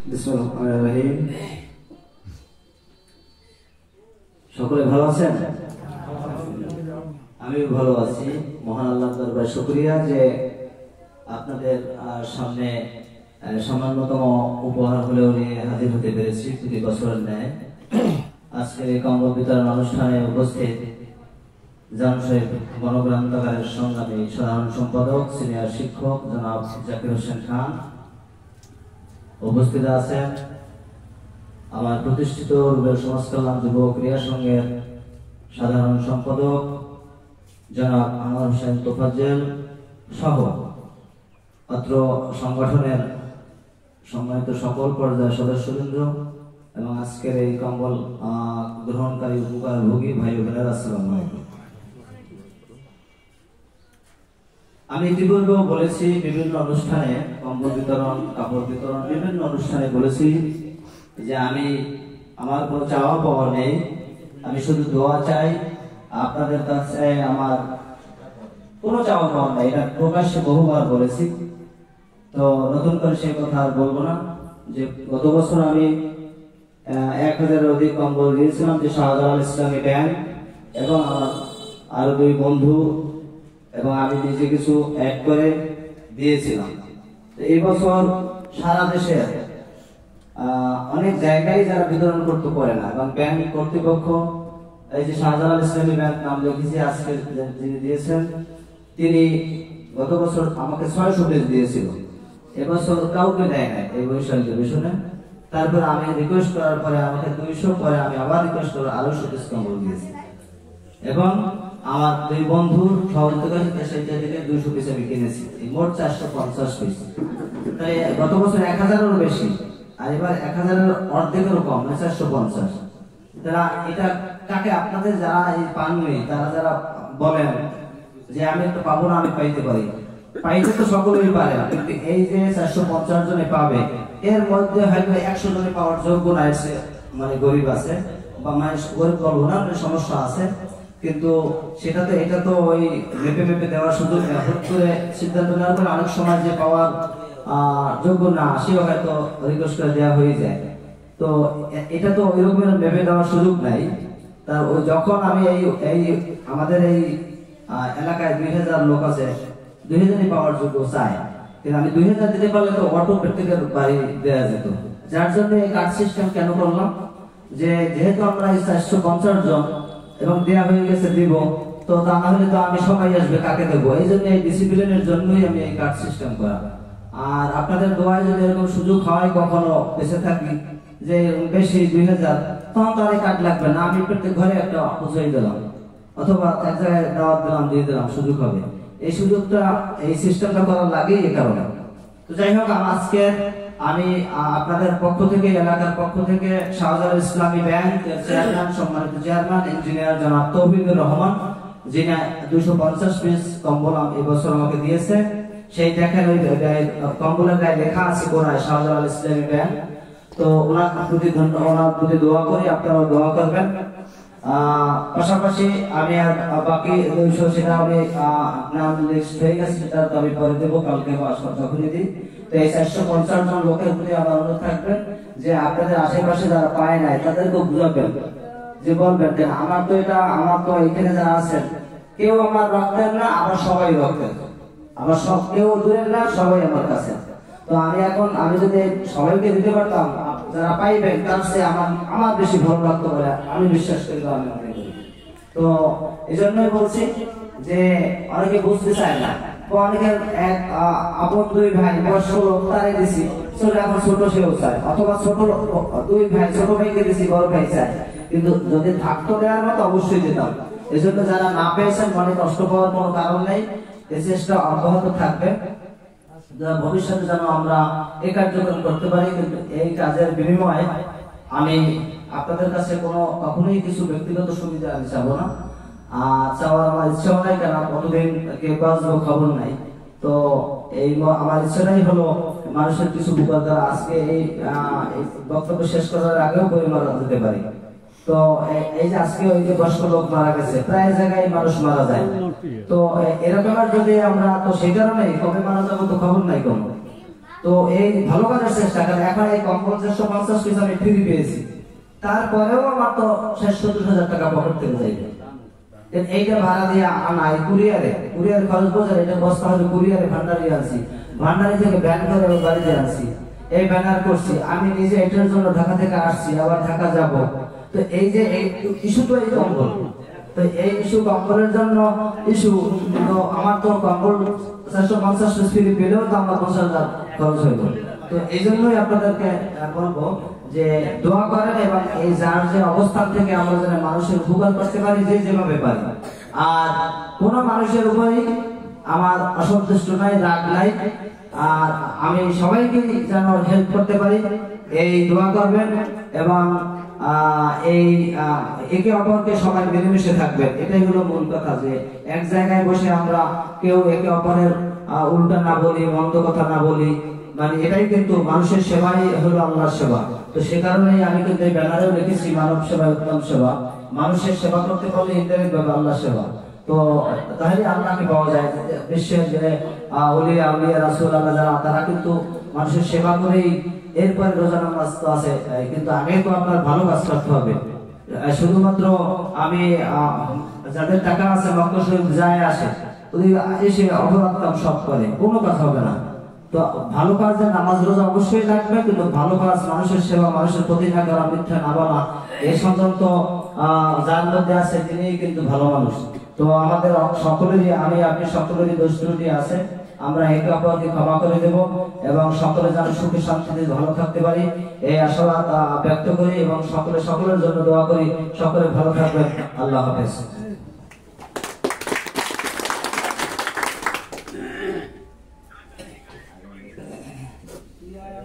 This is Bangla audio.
বিসমিল্লাহির সকলে ভালো আছেন? আমি ভালো আছি। মহান আল্লাহর দরবারে শুকরিয়া যে আপনাদের সামনে সামান্যতম উপহার হলেও নিয়ে হাজির হতে পেরেছি প্রতি বছরের ন্যায়। আজকে এই কম্বল বিতরণ অনুষ্ঠানে উপস্থিত জামশেদ সাহেব গণগ্রন্থাগারের সংগ্রামী সাধারণ সম্পাদক সিনিয়র শিক্ষক জনাব জাকির হোসেন খান উপস্থিত আছেন। আমার প্রতিষ্ঠিত রুবেল সমাজ কল্যাণ যুব ক্রীড়া সংঘের সাধারণ সম্পাদক জনাব আনোয়ার হোসেন তোফাজ্জল সহ অত্র সংগঠনের সম্মানিত সকল পর্যায়ের সদস্যবৃন্দ এবং আজকের এই কম্বল গ্রহণকারী উপকারভোগী ভাই বোনেরা, আসসালামু আলাইকুম। আমি ইতিপূর্বেও বলেছি বিভিন্ন অনুষ্ঠানে কম্বল বিতরণ, কাপড় বিতরণ, বিভিন্ন অনুষ্ঠানে বলেছি যে আমি আমার কোনো চাওয়া পাওয়া নেই, আমি শুধু দোয়া চাই আপনাদের কাছে। আমার কোনো চাওয়া পাওয়া নেই, এটা প্রকাশ্যে বহুবার বলেছি, তো নতুন করে সেই কথা আর বলবো না। যে গত বছর আমি 1000-এর অধিক কম্বল দিয়েছিলাম যে শাহজালাল ইসলামী ব্যাংক এবং আমার আরো 2 বন্ধু এবং আমি নিজে কিছু অ্যাড করে দিয়েছিলাম। এই বছর সারা দেশে অনেক জায়গায় যারা বিতরণ করতে পারে না এবং ব্যাংক কর্তৃপক্ষ এই যে শাহজালাল ইসলামী ব্যাংক নাম লিখেছি আজকে যিনি দিয়েছেন, তিনি গত বছর আমাকে 600 পিস দিয়েছিল, এবছর কাউকে দেয় না এই বৈশাখ দিবসনে। তারপর আমি রিকোয়েস্ট করার পরে আমাকে 200, পরে আমি আবার রিকোয়েস্ট করে আরো 100 পিস কম্বল দিয়েছি এবং আমার 2 বন্ধুর সহযোগিতায় সেইটা থেকে 200 পিস আমি কিনেছি, মোট 450 পিস। তাই গত বছর 1000-এরও বেশি, আর এবার 1000-এর অর্ধেকেরও কম, 450। তারা এটা কাকে, আপনাদের যারা এই পাননি তারা যারা বলেন যে আমি তো পাবো না, আমি পাইতে পারি, পাইতে তো সকলেই পারে, কিন্তু এই যে 450 জনে পাবে এর মধ্যে হয়তো 100 জনে পাওয়ার যোগ্য না, মানে গরিব আছে বা মানুষ গরিব বলবো না, সমস্যা আছে, কিন্তু সেটা তো এটা তো ওই মেপে মেপে দেওয়ার সুযোগ নেই। হুট করে সিদ্ধান্ত নেওয়ার পরে অনেক সময় যে পাওয়ার যোগ্য না সেও হয়তো রিকোয়েস্ট করে দেওয়া হয়ে যায়, তো এটা তো ওই রকমের মেপে দেওয়ার সুযোগ নাই। তা যখন আমি এই আমাদের এই এলাকায় 2000 লোক আছে, 2000ই পাওয়ার যোগ্য চাই, কিন্তু আমি 2000 দিতে পারলে তো অটো প্রত্যেকের বাড়ি দেওয়া যেত। যার জন্য এই কার্ড সিস্টেম কেন করলাম, যে যেহেতু আমরা 450 জন এবং দেওয়া হয়ে গেছে দিব, তো তা না হলে তো আমি সবাই আসবে, কাকে দেবো, এই জন্য এই ডিসিপ্লিনের জন্যই আমি এই কার্ড সিস্টেম করা। আর আপনাদের দোয়ায় যদি এরকম সুযোগ হয় কখনো বেঁচে থাকি যে বেশি 2000, তখন তো আর কার্ড লাগবে না, আমি প্রত্যেক ঘরে একটা পৌঁছাই দিলাম অথবা এক জায়গায় দাওয়াত দিলাম, দিয়ে দিলাম, সুযোগ হবে। এই সুযোগটা এই সিস্টেমটা করার লাগে এই কারণে। তো যাই হোক, আজকে আমি আপনাদের পক্ষ থেকে, এলাকার পক্ষ থেকে শাহজালাল ইসলামী ব্যাংক চেয়ারম্যান, সম্মানিত চেয়ারম্যান ইঞ্জিনিয়ার জনাব তৌফিকুর রহমান, যিনি 250 পিস কম্বল এবছর আমাকে দিয়েছে, সেই দেখেন ওই কম্বলের গায়ে লেখা আছে গোড়ায় শাহজালাল ইসলামী ব্যাংক। তো ওনার প্রতি দোয়া করি, আপনারাও দোয়া করবেন। পাশাপাশি আমি আর বাকি 200 সেটা আমি নাম লিস্ট হয়ে গেছে, সেটা তো আমি পরে দেবো, কালকে যখনই দিই। তো এই 450 জন লোকের প্রতি আমার অনুরোধ থাকবে যে আপনাদের আশেপাশে যারা পায় নাই তাদেরকে বুঝাবেন, যে বলবেন যে আমার তো এখানে যারা আছেন কেউ আমার রক্তের না, আবার সবাই রক্তের, আমার সব কেউ দূরের না, সবাই আমার কাছে। তো আমি যদি সবাইকে দিতে পারতাম, যারা পাইবেন তার চেয়ে আমার বেশি ভালো লাগতো বলে আমি বিশ্বাস করি, আমি মনে করি। তো এই জন্যই বলছি যে অনেকে বুঝতে চায় না, অনেকের আপন 2 ভাই বয়স্ক লোক তারে দিছি, এখন ছোট সেও চায়, অথবা ছোট 2 ভাই ছোট ভাইকে দিছি, বড় ভাই চায়, কিন্তু যদি থাকতো দেওয়ার মতো অবশ্যই দিতাম। এই জন্য যারা না পেয়েছেন মনে কষ্ট পাওয়ার কোনো কারণ নেই, এই চেষ্টা অব্যাহত থাকবে ভবিষ্যতে যেন আমরা এই কার্যক্রম করতে পারি। কিন্তু এই কাজের বিনিময়ে আমি আপনাদের কাছে কখনোই কিছু ব্যক্তিগত সুবিধা আমি চাবো না, চাওয়ার আমার ইচ্ছাও নাই, কেন কতদিন কে বাঁচবো খবর নাই। তো আমার ইচ্ছাটাই হলো মানুষের কিছু উপকার করা। আজকে এই বক্তব্য শেষ করার আগেও বই মারা যেতে পারি। তো এই যে আজকে ওই যে 10 লোক মারা গেছে, প্রায় জায়গায় মানুষ মারা যায়, তো এরকম যদি আমরা, তো সেই কারণে কবে মারা যাবো তো খবর নাই কোনো। তো এই ভালো কাজের চেষ্টা করে। এখন এই কম্বল 450 পিস আমি ফ্রি পেয়েছি, তারপরেও আমার তো 70,000 টাকা পকেট থেকে যাইবে। এইটা ভাড়া দিয়ে আনাই কুরিয়ার খরচ বোঝার, এটা বস্তা হলে কুরিয়ারে ভান্ডারি আনছি, ভান্ডারি থেকে ব্যান করে বাড়িতে আনছি, এই ব্যানার করছি। আমি নিজে এটার জন্য ঢাকা থেকে আসছি, আবার ঢাকা যাব। তো এই যে এই ইস্যু তো এই কম্বল, তো এই ইস্যু কম্বলের জন্য ইস্যু, তো আমার তো কম্বল 450 পিস ফ্রি পেলেও তো আমার 50,000 খরচ হইল। তো এই জন্যই আপনাদেরকে বলবো যে দোয়া করেন, এবং এই যার যে অবস্থান থেকে আমরা যেন মানুষের উপকার করতে পারি, যে যেভাবে পারি। আর কোন মানুষের উপরই আমার অসন্তুষ্ট নাই, রাগ নাই। আর আমি সবাইকে যেন হেল্প করতে পারি, এই দোয়া করবেন। এবং এই একে অপরকে সবাই মিলেমিশে থাকবে, এটাই হলো মূল কথা। যে এক জায়গায় বসে আমরা কেউ একে অপরের উল্টা না বলি, মন্দ কথা না বলি, মানে এটাই কিন্তু মানুষের সেবাই হলো আল্লাহর সেবা। তো সে কারণেই আমি কিন্তু এই ব্যানারেও লিখেছি, মানব সেবা উত্তম সেবা। মানুষের সেবা করতে পারলে ইনডাইরেক্ট ভাবে আল্লাহ সেবা। তো তাহলে আল্লাহকে পাওয়া যায়। বিশ্বের যে ওলিয়া আউলিয়া রাসূল আল্লাহ যারা, তারা কিন্তু মানুষের সেবা করেই, এরপরে রোজা নামাজ তো আছে, কিন্তু আগে তো আপনার ভালো কাজ করতে হবে। শুধুমাত্র আমি যাদের টাকা আছে মক্কা শরীফ যায় আসে, যদি এসে অপরাধ কাম সব করে, কোনো কাজ হবে না। তো ভালো কাজে নামাজ রোজা অবশ্যই লাগবে, কিন্তু ভালো কাজ, মানুষের সেবা, মানুষের প্রতি না করা, মিথ্যা না বলা, এই সংক্রান্ত যার মধ্যে আছে তিনি কিন্তু ভালো মানুষ। তো আমাদের সকলেরই, আমি আপনি সকলেরই দোষ ত্রুটি আছে, আমরা একে অপরকে ক্ষমা করে দেব, এবং সকলে যেন সুখে শান্তিতে ভালো থাকতে পারি এই আশাবাদ ব্যক্ত করি, এবং সকলের জন্য দোয়া করি, সকলে ভালো থাকবেন। আল্লাহ হাফেজ।